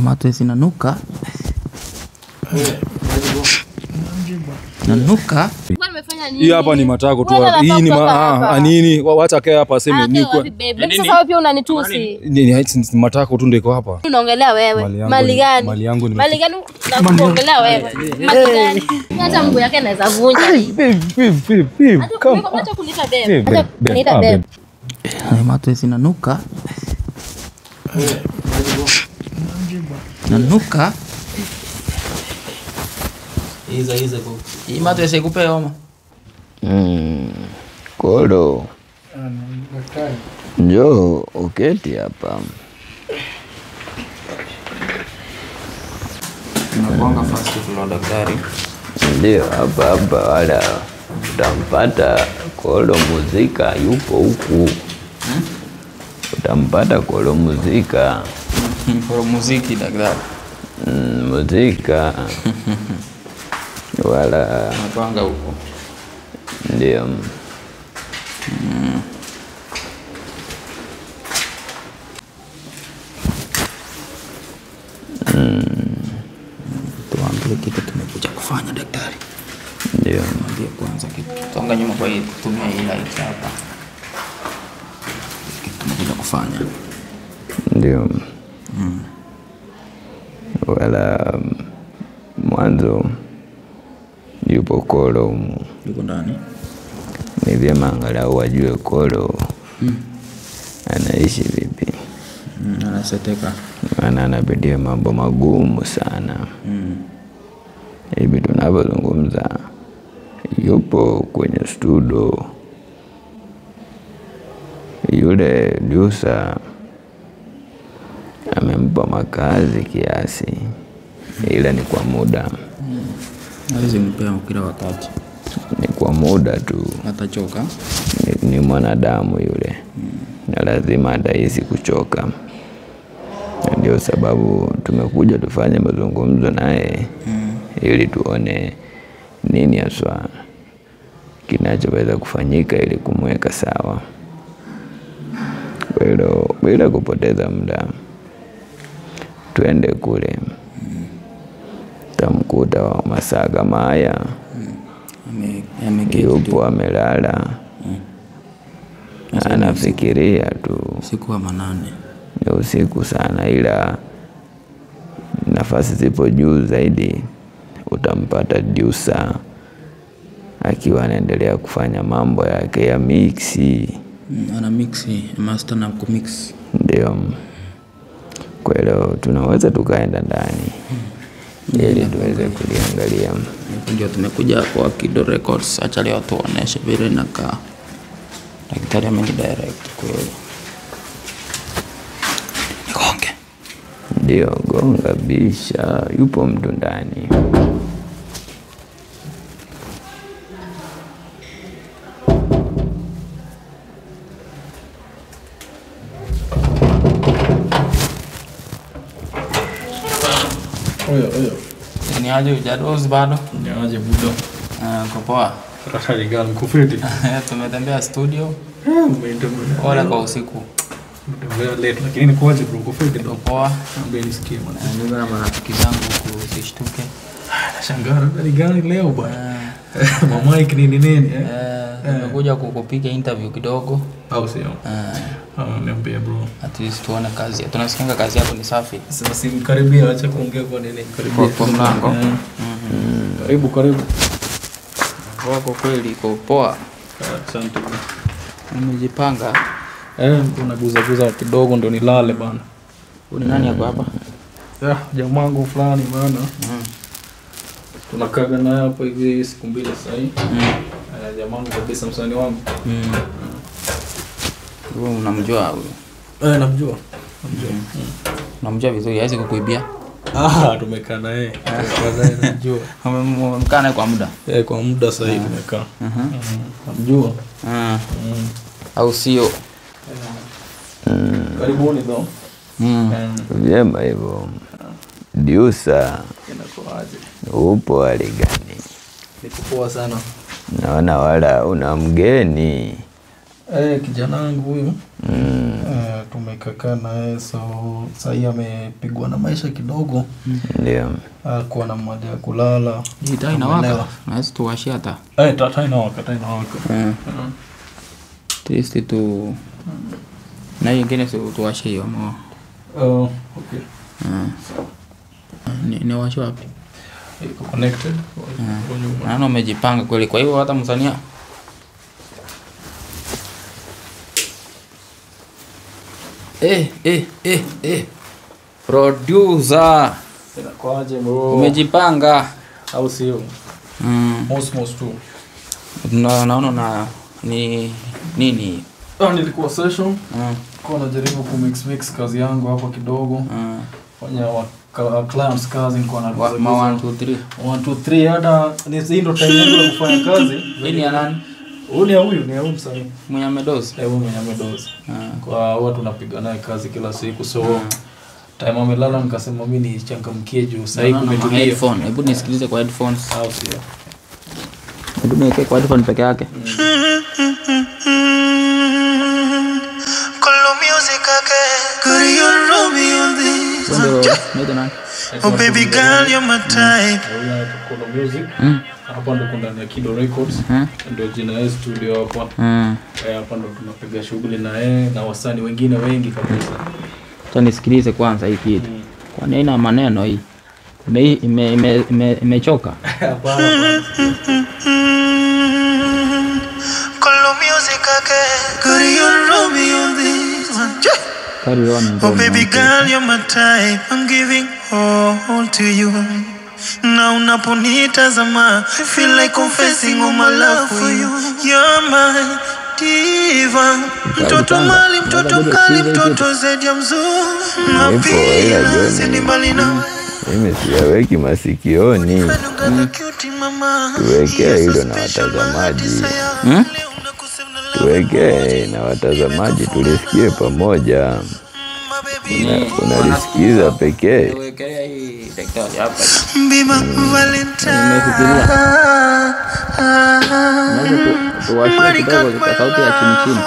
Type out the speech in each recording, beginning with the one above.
Matwe zinanuka. Nanuka. Hii hapa ni matako tu. Hii ni nini? Wacha kae hapa aseme niko. Sasa wewe pia unanitusi. Ni matako tu ndio iko hapa. Unaongelea wewe. Mali gani? Mali yangu ni. Mali gani unaongelea wewe? Mali gani? Hata mguu yake anaweza vunja. Babe. Come. Acha kunita babe. Acha kunita babe. Matwe zinanuka. Nanuka. Iza kwa. Hii matwe sikupe homa. Kolo. Njoo uketi hapa. Tunakuanga fast flow daktari. Ndio hapa wala utampata Kolo Muzika yupo huku. Utampata Kolo Muzika. Kolo muziki daktari. Muzika. Wala tunakuanga huko. Ndio. Tuambie kitu tumekuja kufanya daktari. Ndio. Mwambie kwanza kitu. Songa nyuma kwa hii kutumia hii light hapa. Kitu tumekuja kufanya. Ndio. Wala mwanzo yupo Kolo yuko ndani. Ni vyema angalau wajue Kolo anaishi vipi. Anaseteka. Anapitia mambo magumu sana. Hivi tunapozungumza yupo kwenye studio. Yule Lusa amempa makazi kiasi, ila ni kwa muda. Hawezi mpea kila wakati. Ni kwa muda tu. Atachoka. Ni mwanadamu yule. Na lazima atahisi kuchoka. Ndio sababu tumekuja tufanye mazungumzo naye ili tuone nini haswa kinachoweza kufanyika ili kumweka sawa. Kwa hiyo bila kupoteza muda tuende kule. Tamkuta masaa kama haya. Yupo amelala. Anafikiria tu. Usiku wa manane. Ni usiku sana, ila nafasi zipo juu zaidi. Utampata Lusa akiwa anaendelea kufanya mambo yake ya mixi. Ana mixi, master na kumix. Ndio. Kwa hiyo tunaweza tukaenda ndani ili tuweze kuliangalia. Ndio tumekuja kwa Kido Records. Acha leo tuoneshe vile inakaa. Daktari amenidirect kweli. Nigonge. Ndio, gonga bisha. Yupo mtu ndani. Oyo. Ni aje hujadozi bado? Ni aje budo. Kwa poa. Rafali gani kufiti? Tumetembea studio. Umetembea. Wala kwa usiku. Tumetembea late lakini ni kwaje bro kufiti ndo poa. Ambaye nisikie bwana. Ndio na marafiki zangu huko usishtuke. Nashangaa ni gani leo bwana. Mama yake nini? Tumekuja kukupiga interview kidogo. Au sio? Niambie bro. At least tuone kazi. Tunasikia kazi yako ni safi. Sasa simkaribia, acha kuongea kwa nini? Karibia kwa mlango. Karibu. Wako kweli iko poa. Asante. Nimejipanga. Unaguza kidogo ndo nilale bana. Ni nani yako hapa? Jamaa wangu fulani bana. Tunakaga naye hapo hivi siku mbili sasa hivi. Jamaa wangu kabisa, msanii wangu. Wewe unamjua huyo? Namjua. Namjua vizuri, hawezi kukuibia. Tumekaa naye. Namjua. Mmekaa naye kwa muda? Kwa muda sasa hivi tumekaa. Namjua. Au sio? Karibuni ndo. Vyema hivyo. Lusa. Inakuaje? Upo hali gani? Niko poa sana. Naona wala una mgeni. Kijana wangu huyu tumekaa naye, so sasa amepigwa na maisha kidogo. Ndio. Kuwa na mmoja ya kulala. Hii taa inawaka. Naweza tuwashia taa. Taa inawaka. Testi tu. Na nyingine tuwashe hiyo mo. Okay. Ni washo wapi? Iko connected. Naona umejipanga kweli, kwa hiyo hata msania producer Kwaje bro? umejipanga Au sio? Most tu. Naona na ni nini? Nilikuwa session. Kwa najaribu kumix kazi yangu hapa kidogo. Fanya clients kazi niko na 1 2 3 hata ni ndo time yangu ya kufanya kazi. Nini ya nani? Huyu ni msanii. Mwenye amedozi. Mwenye amedozi. Kwa watu tunapiga naye kazi kila siku, so time amelala nikasema mimi nichangamkie juu sasa hivi kumetulia. Headphone. Hebu nisikilize kwa headphones. Au sio? Hebu niweke kwa headphone peke yake. Oh baby girl, you're my type. Kuna music. Hapa ndo kuna Kido Records. Ndio jina ya studio hapa. Hapa ndo tunapiga shughuli na yeye na wasanii wengine wengi kabisa. Acha nisikilize kwanza hii kitu. Kwani haina maneno hii? Imechoka. Hapana. Call music again. Could you roll me on this one? Carry on. Oh baby girl, you're my type. I'm giving all to you. Now unaponitazama, I feel like confessing all my love for you. You're my diva. Mtoto mali, mtoto kali, mtoto zaidi ya mzuri. Mapia, sini mbali na mimi siyaweki masikioni. Tuwekea hilo na watazamaji. Tuwekee na watazamaji tulisikie pamoja. Unalisikiza pekee. Tuwekea hii daktari hapa. Bima Valentine. Tuwashie kidogo kwa sauti ya chini chini.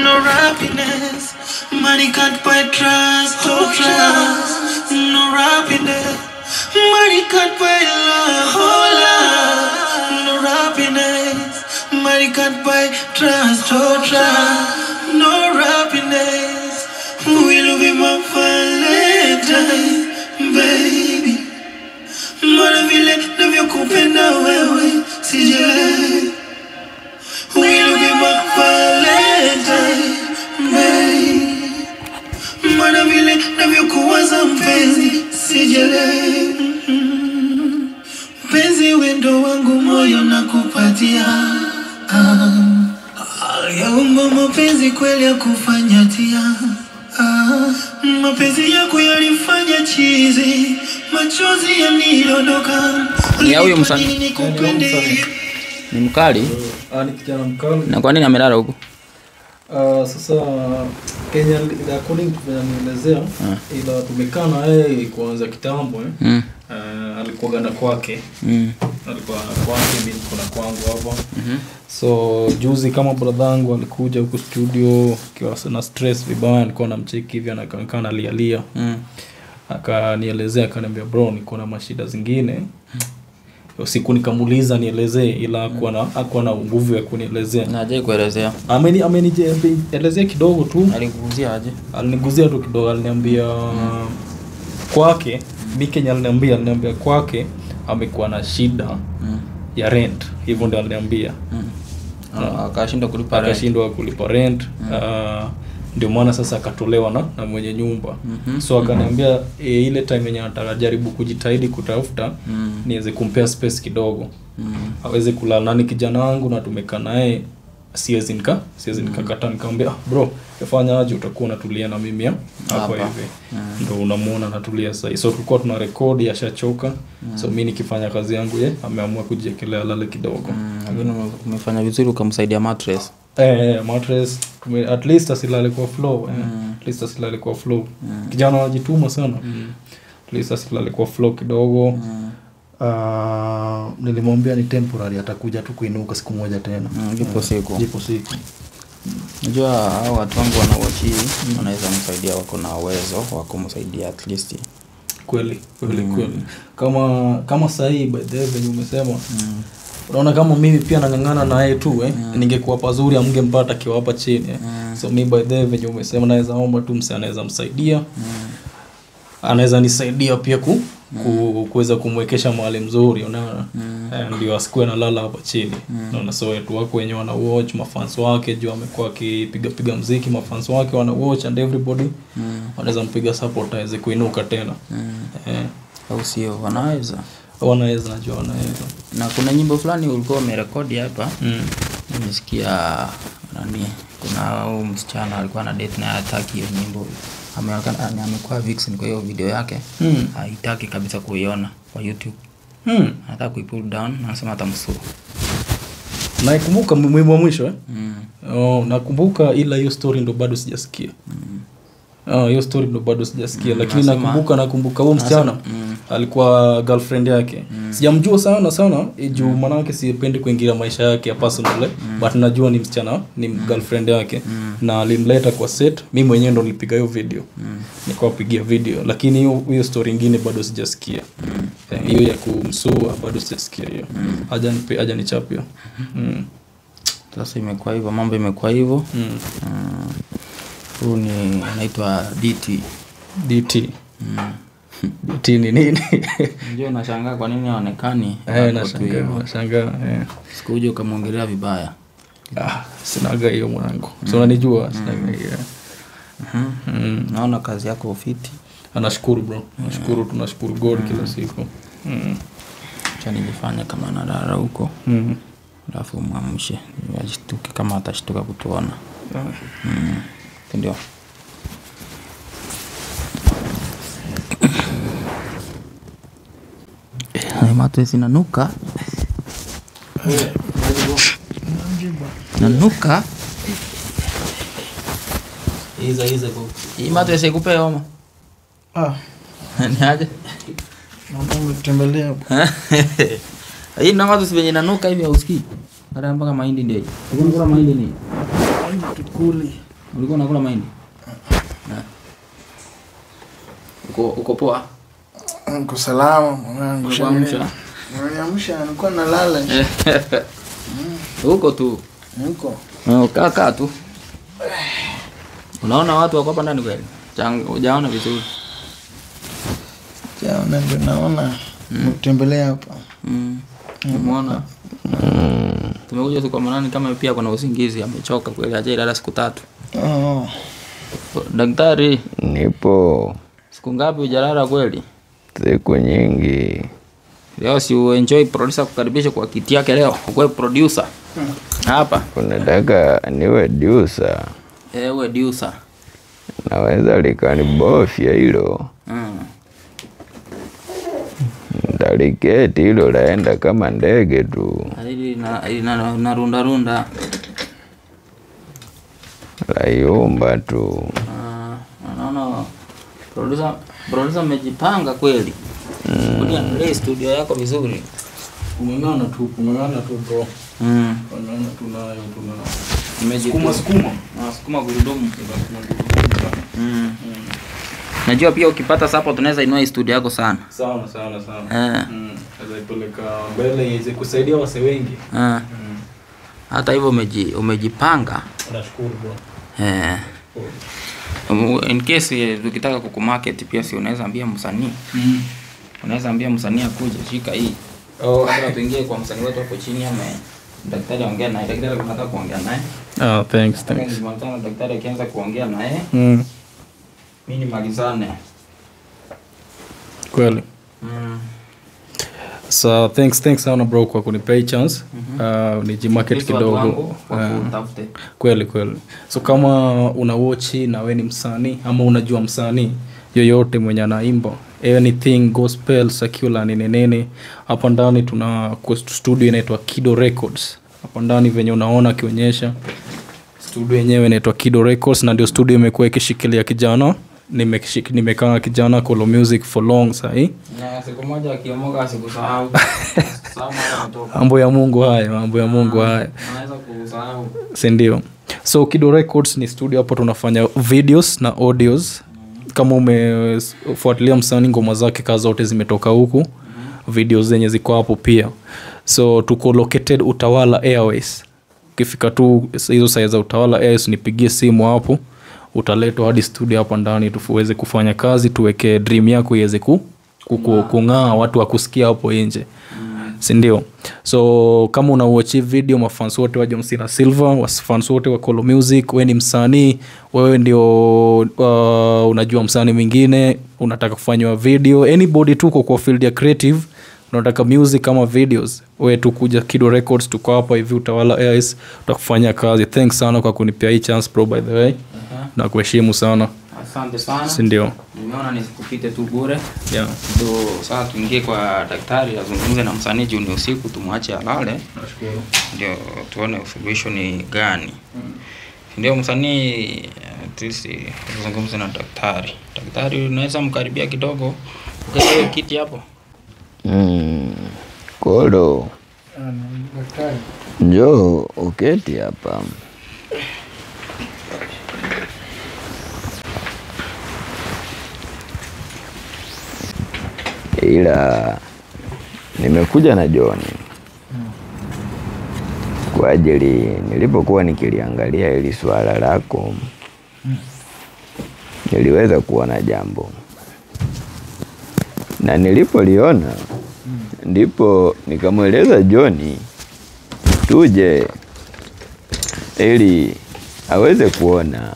No happiness. Money can't buy trust, oh trust. No happiness. Money can't buy love, oh love. No happiness. Money can't buy trust, oh trust. No happiness. Will be my Valentine, baby. Mbona vile navyokupenda wewe sijelewi. Will be my Valentine, baby. Mbona vile navyokuwaza mpenzi sijelewi. Mpenzi wendo wangu moyo nakupatia. Yaumba mapenzi kweli ya kufanya tia. Mapenzi yako yalifanya chizi. Machozi yanidondoka. Ni ya huyo msanii. Ni mkali? Ni kijana mkali. Na kwa nini amelala huko? Sasa Kenya according to nielezea ila tumekaa na yeye kuanza kitambo alikuwa ganda kwake. Alikuwa kwake, mimi niko na kwangu hapa. So juzi kama brother alikuja huko studio kiwa na stress vibaya, nilikuwa namcheki hivi anakaa alialia. Akanielezea akaniambia bro niko na mashida zingine. Siku nikamuuliza nielezee ila hakuwa na nguvu ya kunielezea. Na hajaje kuelezea. Elezea kidogo tu. Alikuguzia aje? Aliniguzia tu kidogo, aliniambia kwake, mimi Kenya aliniambia kwake amekuwa na shida ya rent. Hivyo ndio aliniambia. Akashindwa kulipa rent. Ndio maana sasa akatolewa na mwenye nyumba. So akaniambia ile time yenye atajaribu kujitahidi kutafuta niweze kumpea space kidogo. Aweze kulala na kijana wangu na tumekaa naye siwezi nikakataa, nikamwambia bro fanya aje utakuwa unatulia na mimi hapo hivi. Ndio unamuona natulia sasa. So tulikuwa tuna record yashachoka. So mimi nikifanya kazi yangu yeye ameamua kujiekelea lale kidogo. Lakini umefanya vizuri ukamsaidia mattress. Mattress at least asilale kwa floor. At least asilale kwa floor. Kijana anajituma sana. At least asilale kwa floor kidogo. Nilimwambia ni temporary, atakuja tu kuinuka siku moja tena. Ipo siku. Unajua hao watu wangu wanawatch hii wanaweza msaidia, wako na uwezo wa kumsaidia at least. Kweli. Kama sasa hii by the way umesema. Unaona kama mimi pia nangangana na yeye tu ningekuwa pazuri amngempata kiwa hapa chini. So mimi by the way umesema naweza omba tu anaweza msaidia. Anaweza nisaidia pia kuweza kumwekesha mahali mzuri, unaona. Ndio asikue na lala hapa chini. Unaona, so watu wako wenyewe wana watch, mafans wake juu amekuwa akipiga muziki, mafans wake wana watch and everybody wanaweza mpiga support aweze kuinuka tena. Au sio? Wanaweza najua wanaweza. Na kuna nyimbo fulani ulikuwa umerekodi hapa. Nimesikia kuna msichana alikuwa na date na hataki hiyo nyimbo. Amekuwa vixen kwa hiyo video yake. Haitaki kabisa kuiona kwa YouTube. Anataka kuipull down, anasema atamsua. Nakumbuka mwisho nakumbuka, ila hiyo story ndo bado sijasikia. Hiyo story ndo bado sijasikia, lakini nakumbuka huyo msichana alikuwa girlfriend yake. Sijamjua sana juu maana yake sipendi kuingilia maisha yake ya personal, but najua ni msichana, ni girlfriend yake na alimleta kwa set. Mimi mwenyewe ndo nilipiga hiyo video. Nikawapigia video, lakini hiyo story nyingine bado sijasikia. Hiyo ya kumsua bado sijasikia hiyo. Haja nichapia. Sasa imekuwa hivyo, mambo imekuwa hivyo. Huyu ni anaitwa DT. DT ni nini? Ndio nashangaa kwa nini haonekani. Nashangaa. Sikuje ukamwongelea vibaya. Sinaga hiyo mwanangu. So unanijua sinaga hiyo. Naona kazi yako ufiti. Anashukuru bro. Tunashukuru God kila siku. Acha nijifanye kama nalala huko. Alafu mwamshe. Yashtuke kama atashtuka kutuona. Ndio. Mate zinanuka. Nanuka. Iza go. Hii mate sikupe homa. Ni aje? Naomba kutembelea. Hii na mate sivenye nanuka hivi hausikii. Hata mpaka mahindi ndio. Unakula mahindi nini? Tukuli. Ulikuwa unakula mahindi? Uko poa? Niko salama mwanangu. Nimeamsha nilikuwa nalala. Huko tu. Niko. Kaa tu. Unaona watu wako hapa ndani kweli? Hujaona vizuri. Jaona ndio naona. Mtembelea hapa. Umeona? Tumekuja tu kwa manani kama pia kuna usingizi, amechoka kweli, aje ilala siku 3. Daktari, Nipo. siku ngapi hujalala kweli? Siku nyingi. Leo si enjoy producer kukaribisha kwa kiti yake leo. Uwe producer. Hapa. Unataka niwe producer? Wewe producer. Naweza likanibofya hilo. Ndaliketi hilo laenda kama ndege tu. Hili na runda. Layumba tu. Naona producer amejipanga kweli. Unaangalia studio yako vizuri. Umengana tu bro. Umejikuma sukuma gurudumu. Najua pia ukipata support unaweza inua studio yako sana. Sana. Kaza ipeleka mbele iweze kusaidia wase wengi. Hata hivyo umejipanga. Nashukuru bro. In case ukitaka kukumarket pia si unaweza ambia msanii. Unaweza ambia msanii akuje shika hii. Kabla tuingie kwa msanii wetu hapo chini ama daktari ongea naye. Daktari anataka kuongea naye. Thanks. Mwanzo daktari akianza kuongea naye. Mimi nimalizane. Kweli. So thanks sana bro kwa kunipea chance. Nijimarket kidogo. Kweli. So kama una watch na wewe ni msanii ama unajua msanii yoyote mwenye anaimba anything gospel secular nene, hapa ndani tuna studio inaitwa Kido Records. Hapa ndani venye unaona akionyesha studio yenyewe inaitwa Kido Records, na ndio studio imekuwa ikishikilia kijana nimekaa kijana Kolo Music for long sahi. Na siku moja akiomoka asikusahau. Mambo ya Mungu haya. Unaweza kusahau. Si ndio? So Kido Records ni studio hapo tunafanya videos na audios. Kama umefuatilia msanii ngoma zake kazi zote zimetoka huku. Videos zenye ziko hapo pia. So tuko located Utawala Airways. Ukifika tu hizo saa za Utawala Airways nipigie simu hapo. Utaletwa hadi studio hapa ndani tuweze kufanya kazi, tuweke dream yako iweze kung'aa, watu wakusikia hapo nje. Si ndio? So kama unawatch video, mafans wote wa John Cena Silver, wafans wote wa Kolo Music, wewe ni msanii, wewe ndio unajua msanii mwingine, unataka kufanywa video, anybody tuko kwa field ya creative, unataka music kama videos, wewe tu kuja Kido Records, tuko hapa hivi Utawala Airways, tutakufanyia kazi. Thanks sana kwa kunipea hii chance bro, by the way. Na kuheshimu sana. Asante sana. Si ndio? Nimeona nisikupite tu bure. Yeah. Ndio sasa tuingie kwa daktari azungumze na msanii juu ni usiku, tumwache alale. Nashukuru. Ndio tuone solution ni gani. Ndio msanii tuzungumze na daktari. Daktari unaweza mkaribia kidogo. Ukae kiti hapo. Kolo. Njoo uketi hapa. Ila nimekuja na John kwa ajili nilipokuwa nikiliangalia ili swala lako niliweza kuona jambo, na nilipoliona ndipo nikamweleza John tuje ili aweze kuona,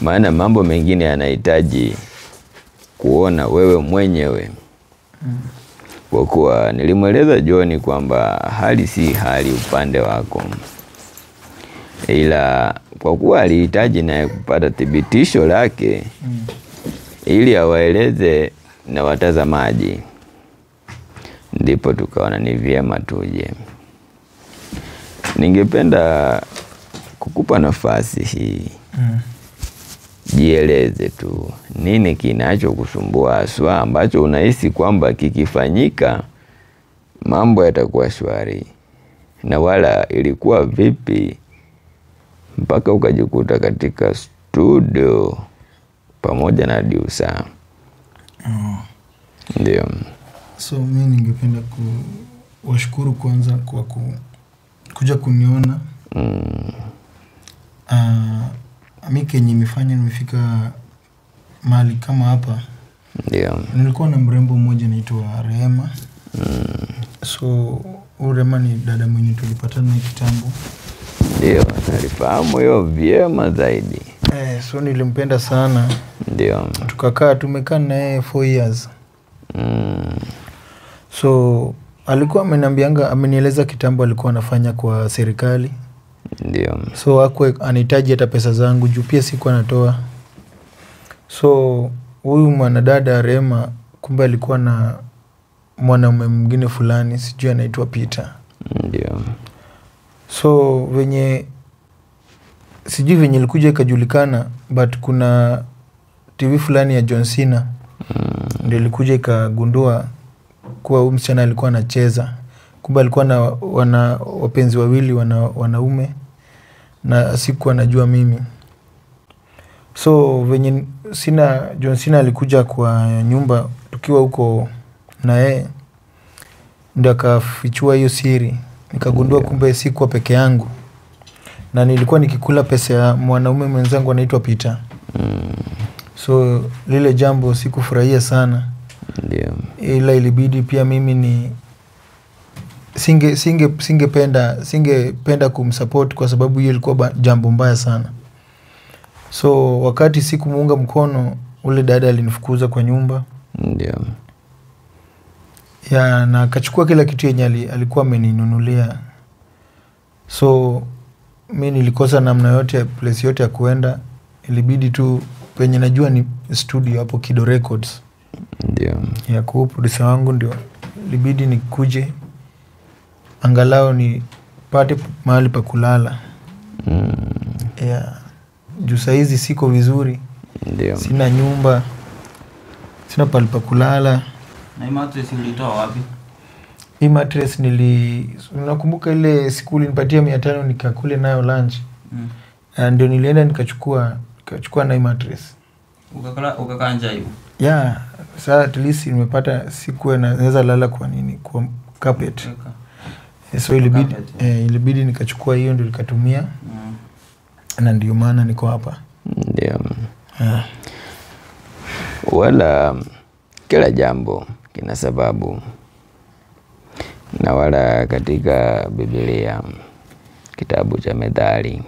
maana mambo mengine yanahitaji kuona wewe mwenyewe. Kwa kuwa nilimweleza John kwamba hali si hali upande wako, ila kwa kuwa alihitaji naye kupata thibitisho lake ili awaeleze na watazamaji, ndipo tukaona ni vyema tuje. Ningependa kukupa nafasi hii. Jieleze tu nini kinacho kusumbua haswa ambacho unahisi kwamba kikifanyika mambo yatakuwa shwari, na wala ilikuwa vipi mpaka ukajikuta katika studio pamoja na Diusa. Ndio. So mimi ningependa kuwashukuru kwanza kwa kuja kuniona. Mimi kenye nimefanya nimefika mahali kama hapa. Ndio. Nilikuwa na mrembo mmoja anaitwa Rehema. So Rehema ni dada mwenye tulipatana kitambo. Ndio, nalifahamu hiyo vyema zaidi. So nilimpenda sana. Ndio. Tumekaa na yeye 4 years. So alikuwa amenieleza kitambo alikuwa anafanya kwa serikali. Ndio. So hakuwa anahitaji hata pesa zangu juu pia sikuwa natoa. So huyu mwanadada Rehema kumbe alikuwa na mwanaume mwingine fulani, sijui anaitwa Peter. Ndio. So sijui venye ilikuja ikajulikana, but kuna TV fulani ya John Cena ndio ilikuja ikagundua kuwa huyu msichana alikuwa anacheza. Kumbe alikuwa na wapenzi wawili wanaume na sikuwa najua mimi. So venye John Cena alikuja kwa nyumba tukiwa huko na yeye, ndio akafichua hiyo siri. Nikagundua kumbe sikuwa peke yangu, na nilikuwa nikikula pesa ya mwanaume mwenzangu anaitwa Peter. So lile jambo sikufurahia sana. Ndio. Ila ilibidi pia mimi singependa kumsupport kwa sababu hiyo ilikuwa jambo mbaya sana. So wakati sikumuunga mkono, ule dada alinifukuza kwa nyumba. Ndio. Na akachukua kila kitu yenye alikuwa ameninunulia. So mimi nilikosa namna yote, place yote ya kuenda. Ilibidi tu penye najua ni studio hapo Kido Records. Ndio. Ya kwa producer wangu ndio ilibidi nikuje angalau nipate mahali pa kulala. Juu saa hizi siko vizuri. Ndio. Sina nyumba, sina pahali pa kulala. Na hii mattress ulitoa wapi? Hii mattress unakumbuka ile siku ulinipatia 500 nikakule nayo lunch. Ndio nilienda nikachukua na hii mattress. Ukakaa nje hiyo. Yeah, sasa at least nimepata siku naweza lala kwa nini? Kwa carpet. So ilibidi nikachukua hiyo ndio nikatumia. Na ndio maana niko hapa. Ndio. Wala kila jambo kina sababu. Na wala katika Biblia kitabu cha Methali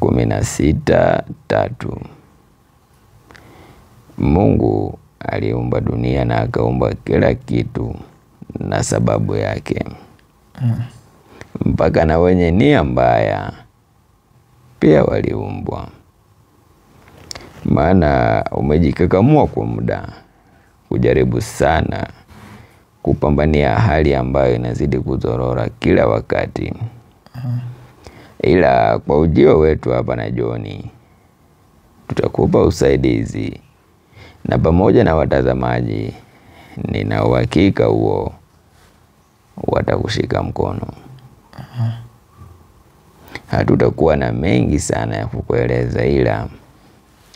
16:3 Mungu aliumba dunia na akaumba kila kitu na sababu yake. Mpaka na wenye nia mbaya pia waliumbwa. Maana umejikakamua kwa muda kujaribu sana kupambania hali ambayo inazidi kuzorora kila wakati. Ila kwa ujio wetu hapa na John tutakupa usaidizi, na pamoja na watazamaji nina uhakika huo watakushika mkono. Hatutakuwa na mengi sana ya kukueleza, ila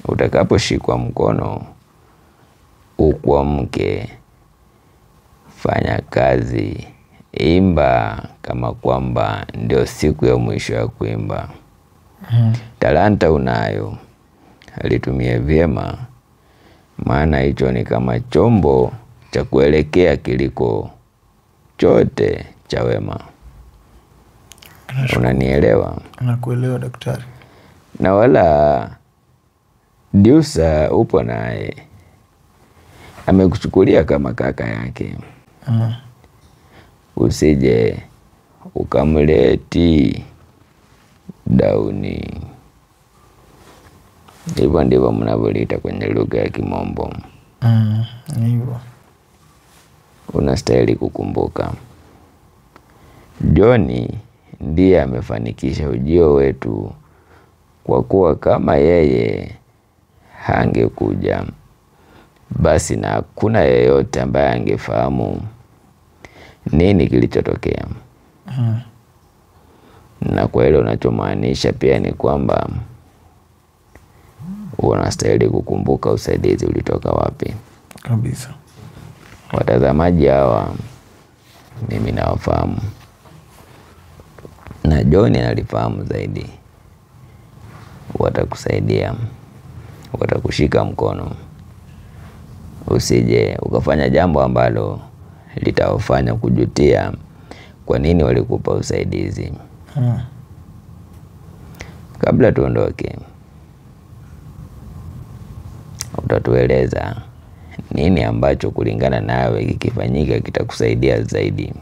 utakaposhikwa mkono ukwamke, fanya kazi, imba kama kwamba ndio siku ya mwisho ya kuimba. Talanta unayo, alitumie vyema, maana hicho ni kama chombo cha kuelekea kiliko chote cha wema. Unanielewa? Nakuelewa daktari. Na wala Diusa upo naye, amekuchukulia kama kaka yake. Usije ukamleti dauni. Hivyo ndivyo mnavyoliita kwenye lugha ya Kimombo. Hivyo. Unastahili kukumbuka, John ndiye amefanikisha ujio wetu, kwa kuwa kama yeye hangekuja basi na hakuna yeyote ambaye angefahamu nini kilichotokea. Na kwa hilo unachomaanisha pia ni kwamba unastahili kukumbuka usaidizi ulitoka wapi. Kabisa. Watazamaji hawa mimi nawafahamu, na John analifahamu zaidi. Watakusaidia, watakushika mkono. Usije ukafanya jambo ambalo litawafanya kujutia kwa nini walikupa usaidizi. Kabla tuondoke, utatueleza nini ambacho kulingana nawe kikifanyika kitakusaidia zaidi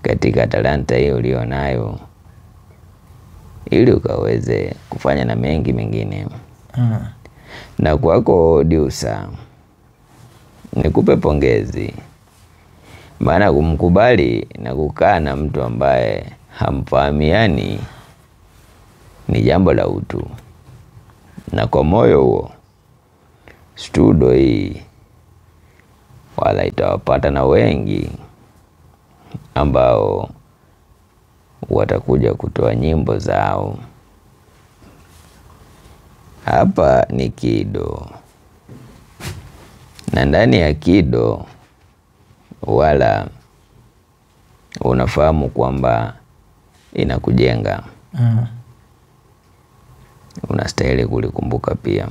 katika talanta hiyo ulionayo, ili ukaweze kufanya na mengi mengine. Na kwako Diusa, nikupe pongezi, maana kumkubali na kukaa na mtu ambaye hamfahamiani ni jambo la utu. Na kwa moyo huo studio hii wala itawapata na wengi ambao watakuja kutoa nyimbo zao. Hapa ni Kido, na ndani ya Kido wala unafahamu kwamba inakujenga. Unastahili kulikumbuka pia.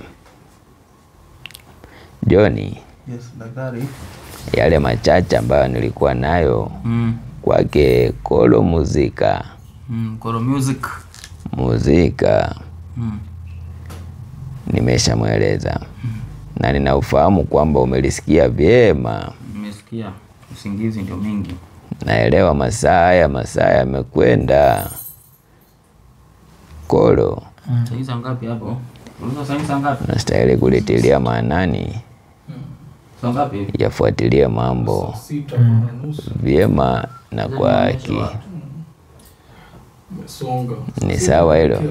John, Yes, daktari. Yale machache ambayo nilikuwa nayo kwake Kolo Muzika. Kolo Music. Muzika. Nimeshamweleza. Na ninaufahamu kwamba umelisikia vyema. Nimesikia. Usingizi ndio mingi. Naelewa masaa yamekwenda. Kolo. Saa ngapi hapo? Unaweza saa ngapi? Nastahili kulitilia maanani. Saa ngapi? Yafuatilia mambo vyema na kwa haki. Ni sawa hilo?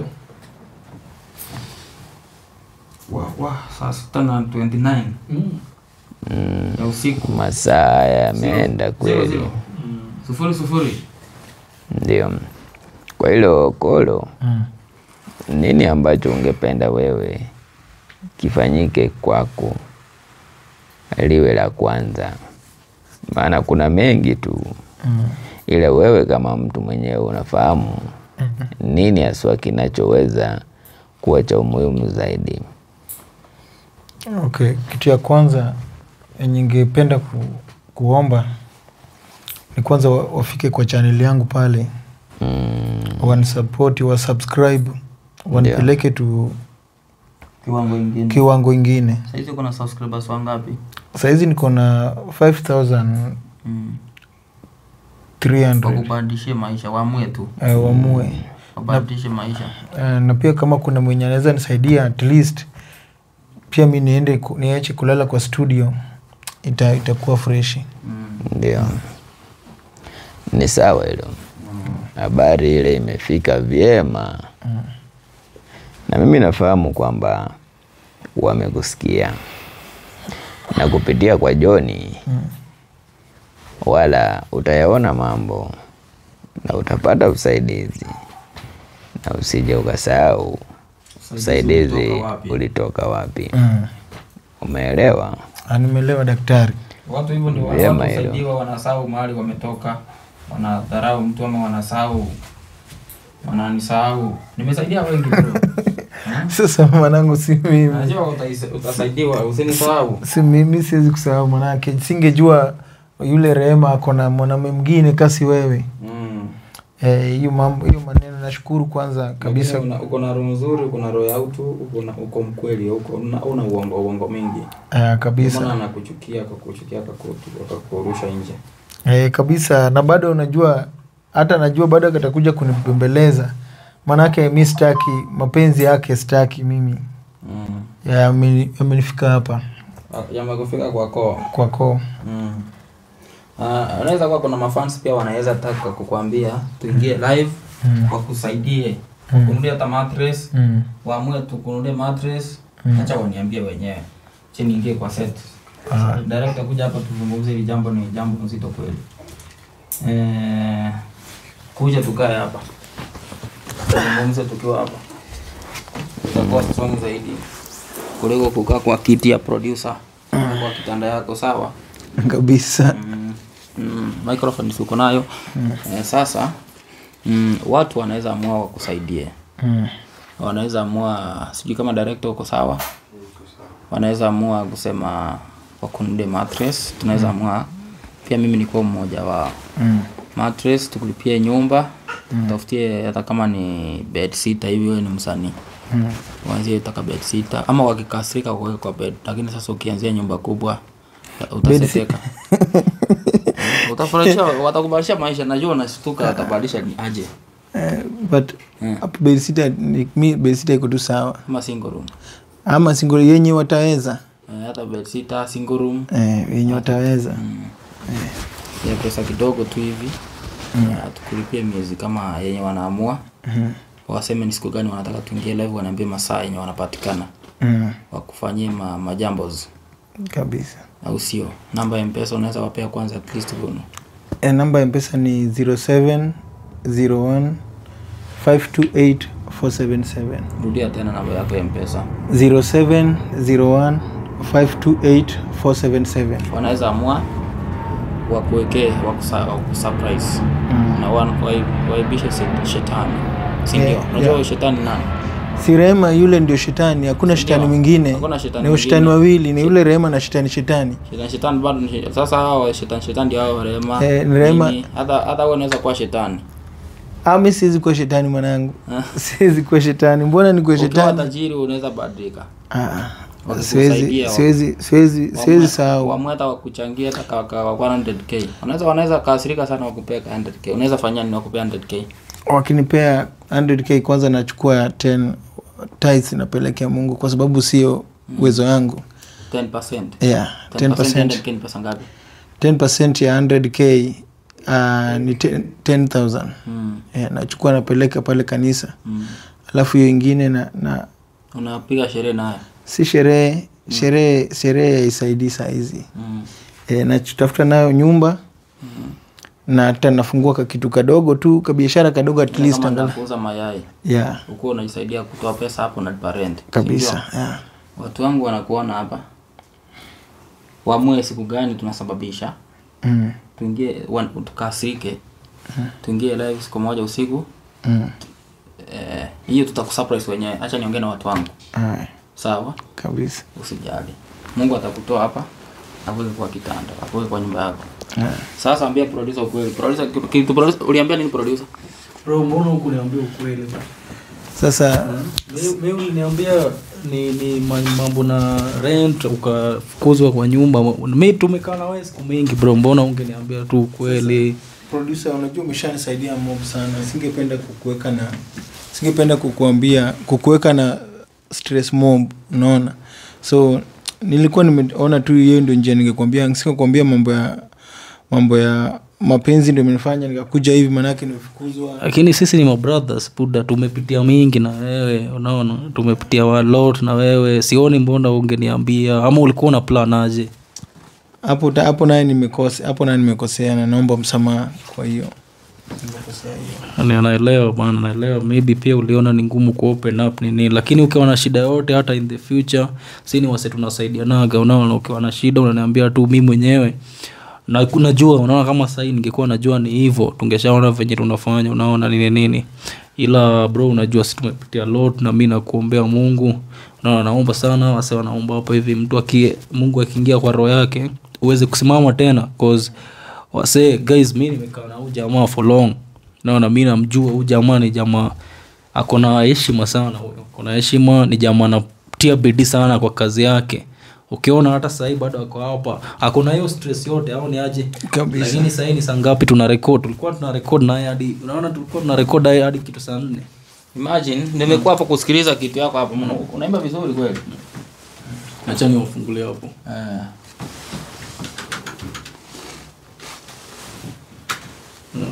Saa 6:29 ya usiku. Masaa yameenda kweli. 00. Ndio. Kwa hilo Kolo, nini ambacho ungependa wewe kifanyike kwako liwe la kwanza? Maana kuna mengi tu. Ila wewe kama mtu mwenyewe unafahamu nini haswa kinachoweza kuwa cha umuhimu zaidi? Okay, kitu ya kwanza ningependa kuomba ni kwanza wafike kwa channel yangu pale. Wanisupport, wasubscribe, wanipeleke tu kiwango ingine. Saizi kuna subscribers wangapi? Saizi niko na 5,300. Wakubadilishie maisha, waamue tu. Waamue. Wabadilishe maisha. Na pia kama kuna mwenye anaweza nisaidia at least pia mimi niache kulala kwa studio, itakuwa fresh. Ndio. Ni sawa hilo. Habari ile imefika vyema. Na mimi nafahamu kwamba wamekusikia. Na kupitia kwa Johnny wala utayaona mambo na utapata usaidizi. Na usije ukasahau usaidizi ulitoka wapi. Umeelewa? Nimeelewa daktari. Watu hivyo ndio wanasaidiwa, wanasahau mahali wametoka, wanadharau mtu ama wanasahau, wananisahau. Nimesaidia wengi bro. Sasa mwanangu si mimi. Najua utasaidiwa, usinisahau. Si mimi, siwezi kusahau manake singejua yule Rehema akona mwanamume mwingine kasi wewe. Hiyo mambo, hiyo maneno nashukuru kwanza kabisa. Uko na roho nzuri, uko na roho ya utu, uko mkweli, una uongo mingi. Kabisa. Mbona anakuchukia akakurusha nje? Kabisa, na bado unajua hata najua bado atakuja kunipembeleza. Manake mimi sitaki mapenzi yake, sitaki mimi. Amenifika hapa. Yamekufika kwako. Kwako. Unaweza kuwa kuna mafans pia wanaweza taka kukuambia tuingie live wakusaidie. Kununulia hata mattress, waamue tukununulie mattress, acha waniambie wenyewe. Chini ingie kwa set. Director kuja hapa tuzungumzie hili jambo, ni jambo nzito kweli. Kuja tukae hapa. Tuzungumze tukiwa hapa. Itakuwa strong zaidi kuliko kukaa kwa kiti ya producer kwa kitanda yako, sawa? Kabisa. Microphone uko nayo. Sasa watu wanaweza amua wakusaidie. Wanaweza amua, sijui kama director uko sawa. Wanaweza amua kusema wakununulie mattress, tunaweza amua pia mimi niko mmoja wao. Mattress tukulipie nyumba, tafutie hata kama ni bed sitter hivi, wewe ni msanii. Waanzie utaka bed sitter ama wakikasirika kwa bed, lakini sasa ukianzia nyumba kubwa utaseteka. Utafurahisha, watakubadilisha maisha. Najua unashtuka watabadilisha ni aje. But up bed sitter ni bed sitter iko tu sawa. Ama single room. Ama single yenye wataweza. Hata bed sitter single room. Yenye wataweza. Ya pesa kidogo tu hivi. Tukulipie miezi kama yenye wanaamua. Waseme ni siku gani wanataka tuingie live, wanaambia masaa yenye wanapatikana. Wakufanyie majambos. Kabisa. Au sio? Namba ya M-Pesa unaweza wapea kwanza at least Bruno. Namba ya M-Pesa ni 0701 528 477. Rudia tena namba yako ya M-Pesa. 0701 528 477. Wanaweza amua wakuwekee, wakusurprise. Na waibishe shetani. Si ndio? Unajua shetani nani? Si Rehema yule ndio shetani, hakuna shetani mwingine. Ni shetani wawili, ni yule Rehema na shetani. Shetani bado ni sasa hao shetani ndio hao Rehema. Rehema hata wewe unaweza kuwa shetani. Mimi siwezi kuwa shetani mwanangu. Siwezi kuwa shetani. Mbona niko shetani? Ukiwa tajiri unaweza badilika. Siwezi sahau. Wamweta wakuchangia hata kwa 100k. Wanaweza kasirika sana wakupea 100k. Unaweza fanya nini wakupea 100k? Wakinipea 100k kwanza nachukua 10 tithes napelekea Mungu kwa sababu sio uwezo wangu. 10%. Yeah, 10%. Ni pesa ngapi? 10% ya 100k ni 10,000. Nachukua napeleka pale kanisa. Alafu hiyo nyingine na unapiga sherehe nayo. si sherehe isaidi saa hizi. Nachutafuta nayo nyumba na hata nafungua kitu kadogo tu, biashara kadogo at least kama kuuza mayai. Yeah. Uko unajisaidia kutoa pesa hapo na parent. Kabisa. Yeah. Watu wangu wanakuona hapa. Waamue siku gani tunasababisha. Tuingie tukasike. Tuingie live siku moja usiku. Hiyo tutakusurprise wenyewe. Acha niongee na watu wangu. Sawa? Kabisa. Usijali. Mungu atakutoa hapa. Akuweke kwa kitanda, akuweke kwa nyumba yako. Sasa ambia producer ukweli. Producer uliambia nini producer? Bro, mbona hukuniambia ukweli? Sasa mimi uliniambia ni mambo na rent ukafukuzwa kwa nyumba. Mimi tumekaa na wewe siku mingi bro, mbona ungeniambia tu ukweli? Producer, unajua umeshanisaidia mob sana. Singependa kukuweka na stress mob, unaona. So nilikuwa nimeona tu hiyo ndio njia ningekwambia. Nisikukwambia mambo ya mapenzi ndio imenifanya nikakuja hivi, manake nimefukuzwa. Lakini sisi ni brothers buda, tumepitia mingi na wewe, unaona. Tumepitia a lot na wewe. Sioni mbona ungeniambia, ama ulikuwa na plan aje? Hapo naye nimekosea na naomba msamaha kwa hiyo. Naelewa bana, naelewa. Maybe pia uliona ni ngumu ku open up nini, lakini ukiwa na shida yote hata in the future sisi wase tunasaidianaga, unaona. Ukiwa na shida unaniambia tu, mimi mwenyewe na unajua, unaona, kama sasa ningekuwa najua ni hivyo tungeshaona venye tunafanya, unaona nini. Ila bro, unajua sisi tumepitia lot na mimi nakuombea Mungu. Unaona, naomba sana wase wanaomba hapa hivi, Mungu akiingia kwa roho yake uweze kusimama tena, cause wase guys, mimi nimekaa na huyu jamaa for long. Naona mimi namjua huyu jamaa, ni jamaa akona heshima sana. Huyo akona heshima, ni jamaa anatia bidii sana kwa kazi yake. Ukiona hata sasa bado ako hapa, akona hiyo stress yote, au ni aje? Kabisa. Lakini sasa ni saa ngapi tuna record? Tulikuwa tuna record naye hadi, unaona, tulikuwa tuna record hadi kitu saa 4. Imagine nimekuwa hapa kusikiliza kitu yako hapa. Unaimba vizuri kweli. Acha niwafungulie hapo.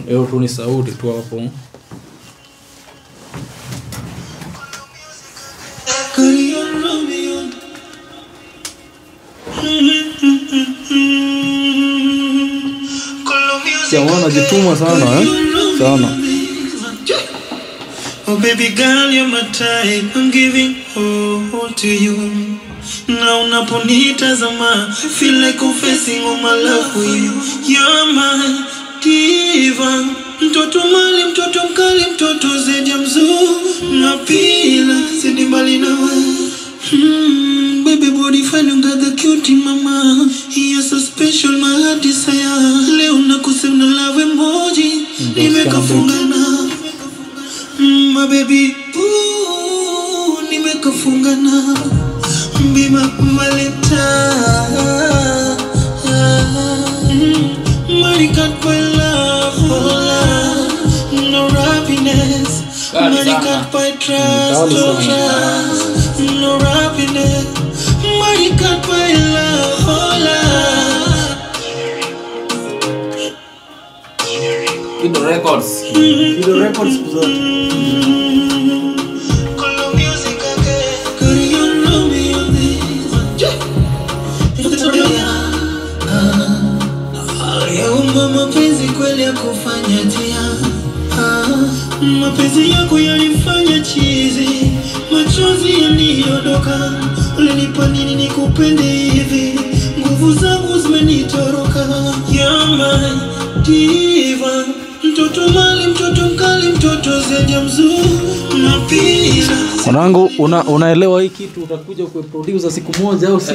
Leo tu ni sauti tu hapo. Jamaa anajituma sana sana. Oh baby girl, you're my type, I'm giving all to you. Now unaponitazama, I feel like confessing all my love for you. You're my diva, mtoto mali, mtoto mkali, mtoto zedi ya mzuu. Napila, zedi mbali na wewe. Baby body fine, you got the cutie mama. You're so special, my heart desire. Leo nakusema na love emoji, nimekafungana. My baby, ooh, nimekafungana. Be my Valentine. Money can't buy love, oh love. No happiness. Money can't buy trust, oh trust. No happiness. Money can't buy love, oh love. Kido Records. Kido Records kuzote. Mapenzi kweli ya kufanya tia. Mapenzi yako yalifanya chizi, machozi yaliondoka. Ulinipa nini nikupende hivi, nguvu zangu zimenitoroka. You're my diva, mtoto mali, mtoto mkali, mtoto zedi ya mzuu. Napila Mwanangu, unaelewa hii kitu utakuja kuproduce siku moja au si?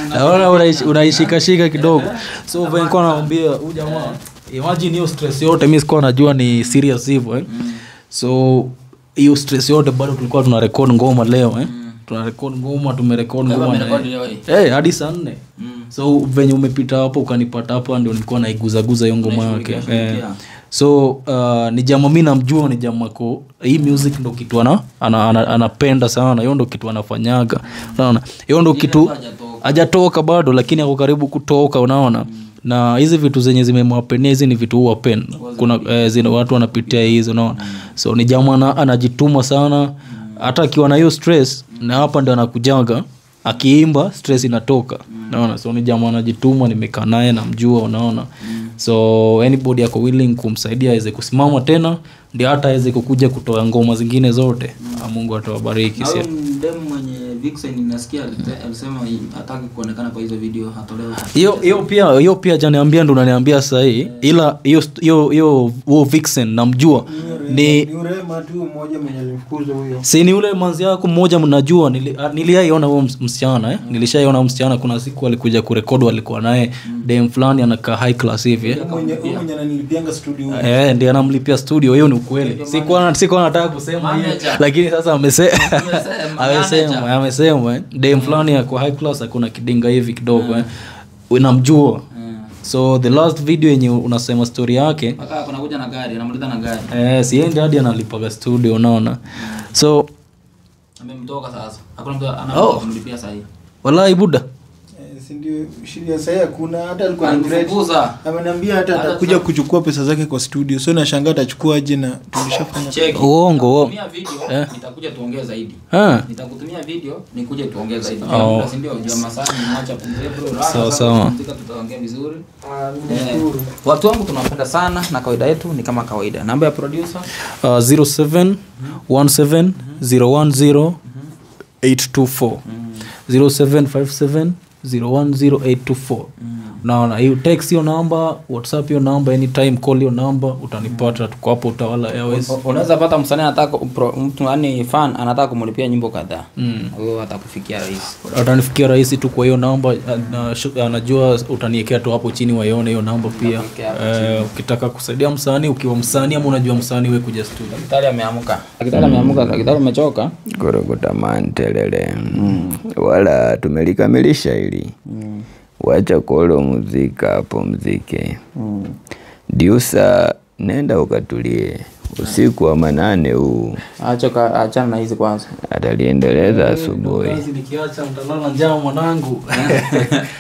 Naona unaishika kidogo. So venye kwa naambia huyu jamaa, imagine hiyo stress yote mimi sikuwa najua ni serious hivyo So hiyo stress yote bado tulikuwa tuna record ngoma leo Tuna record ngoma, tumerecord ngoma hadi saa 4. So venye umepita hapo ukanipata hapa, ndio nilikuwa naiguza hiyo ngoma yake. So ni jamaa mimi namjua, ni jamaa ko hii music ndo kitu anapenda sana. Hiyo ndo kitu anafanyaga, unaona. Hiyo ndo kitu hajatoka bado, lakini ako karibu kutoka, unaona. Na hizi vitu zenye zimemwapenia, hizi ni vitu huwapenda. Kuna zina watu wanapitia hizo, unaona. So ni jamaa anajituma sana. hata akiwa na hiyo stress na hapa ndo anakujaga akiimba stress inatoka. Unaona, so ni jamaa anajituma, nimekaa naye namjua, unaona. So anybody ako willing kumsaidia aweze kusimama tena ndio hata aweze kukuja kutoa ngoma zingine zote. Mungu atawabariki. Sio dem mwenye Vixen nasikia alisema hataki kuonekana kwa hizo video hatolewa. Hiyo pia janiambia ndo unaniambia sasa hii. Ila hiyo Vixen namjua ni Urema tu mmoja mwenye alimfukuza huyo. Si ni ule manzi yako mmoja mnajua niliaiona huyo msichana Nilishaiona msichana kuna siku alikuja kurekodi alikuwa naye dem fulani anakaa high class hivi Mwenye ananilipianga studio. Ndiye anamlipia studio. Hiyo ni ukweli. Sikuwa nataka kusema hiyo lakini sasa amesema dem fulani yako high class akuna kidinga hivi kidogo unamjua. So the last video yenye unasema story yake kuna kuja na gari anamleta na gari siendi hadi analipaga studio, unaona. So amemtoka sasa hakuna mtu anamlipia sasa hivi wallahi buda si ndio shida sasa. Kuna hata alikuwa anakuza ameniambia hata atakuja kuchukua pesa zake kwa studio. So nashangaa atachukua aje na tulishafanya uongo. Nitumia video nitakuja tuongee zaidi. Nitakutumia video nikuje tuongee zaidi. Si ndio jamaa sana niacha bro. Sawa. Tutaongea vizuri. Watu wangu tunawapenda sana na kawaida yetu ni kama kawaida. Namba ya producer 0717010824 0757010824. Naona you text hiyo number, WhatsApp hiyo number, anytime call hiyo number, utanipata. Tuko hapo Utawala Airways. Unaweza pata msanii anataka mtu yani fan anataka kumlipia nyimbo kadhaa. Wewe atakufikia rahisi. Atanifikia rahisi tu kwa hiyo number. Anajua utaniwekea tu hapo chini waione hiyo number pia. Ukitaka kusaidia msanii, ukiwa msanii ama unajua msanii wewe kuja studio. Daktari ameamka. Daktari umechoka? Gorogota mantelele. Wala tumelikamilisha hili. Wacha kolo muzika hapo mzike. Diusa nenda ukatulie. Usiku wa manane huu. Achana na hizi kwanza. Ataliendeleza asubuhi. Kazi nikiacha mtalala njaa mwanangu.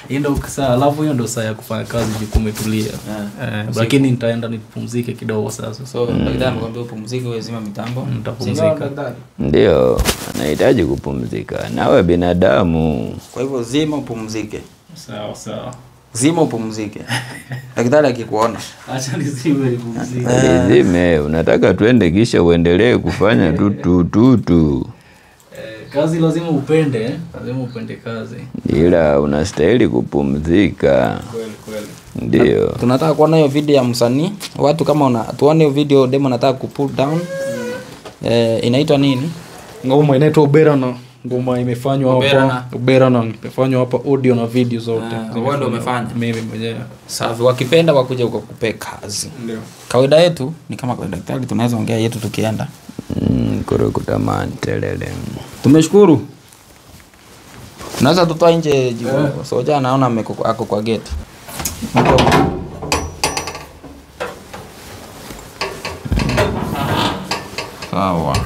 Ndio saa alafu hiyo ndio saa ya kufanya kazi jukumu tulia. Lakini nitaenda nipumzike kidogo sasa. So daktari amekwambia upumzike wewe zima mitambo. Nitapumzika. Ndio, anahitaji kupumzika. Nawe binadamu. Kwa hivyo zima upumzike. Sawa. Zima upumzike. Daktari akikuona acha nizime nipumzike. Zime, unataka tuende kisha uendelee kufanya tu. Kazi lazima upende kazi. Ila unastahili kupumzika. Kweli. Ndio. Tunataka kuona hiyo video ya msanii. Watu kama tuone hiyo video demo nataka kupull down. Inaitwa nini? Ngoma inaitwa Oberana. Ngoma imefanywa hapa Oberana. Imefanywa hapa audio na video zote. Wewe ndio umefanya? Mimi mwenyewe. Safi, wakipenda wakuja kukupe kazi. Ndio. Kawaida yetu ni kama kwa daktari tunaweza ongea yetu tukienda. Gorogota mantelele. Tumeshukuru. Tunaweza tutoa nje jibu. Soja naona ako kwa gate. Sawa.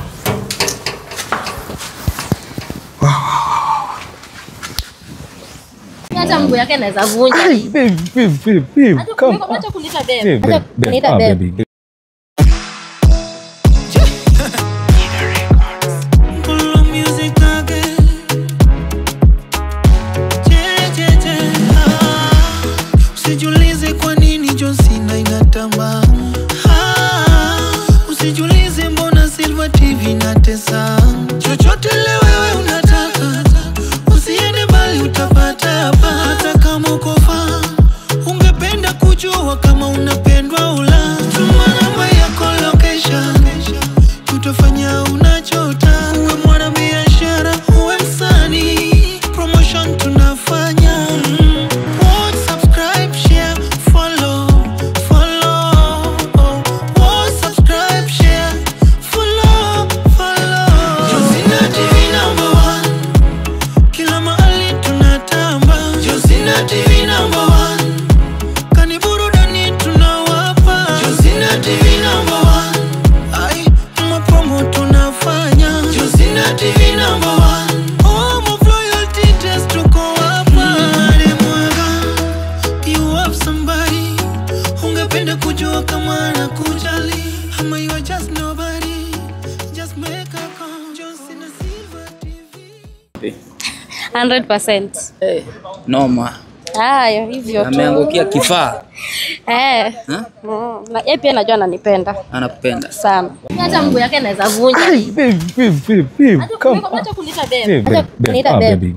Hata mguu yake anaweza vunja. Acha kuniita babe. Usijulize kwa nini John Cena inatamba. Usijulize mbona Silver TV inatesa. Chochote leo wewe unataka, usiende bali utapata hapa. Hata kama uko far, ungependa kujua kama unapendwa ula. 100%. Noma. Hayo hivyo tu. Ameangukia kifaa. Na yeye pia najua ananipenda. Anakupenda Sana. Hata mguu yake anaweza vunja. Babe. Acha kunita babe.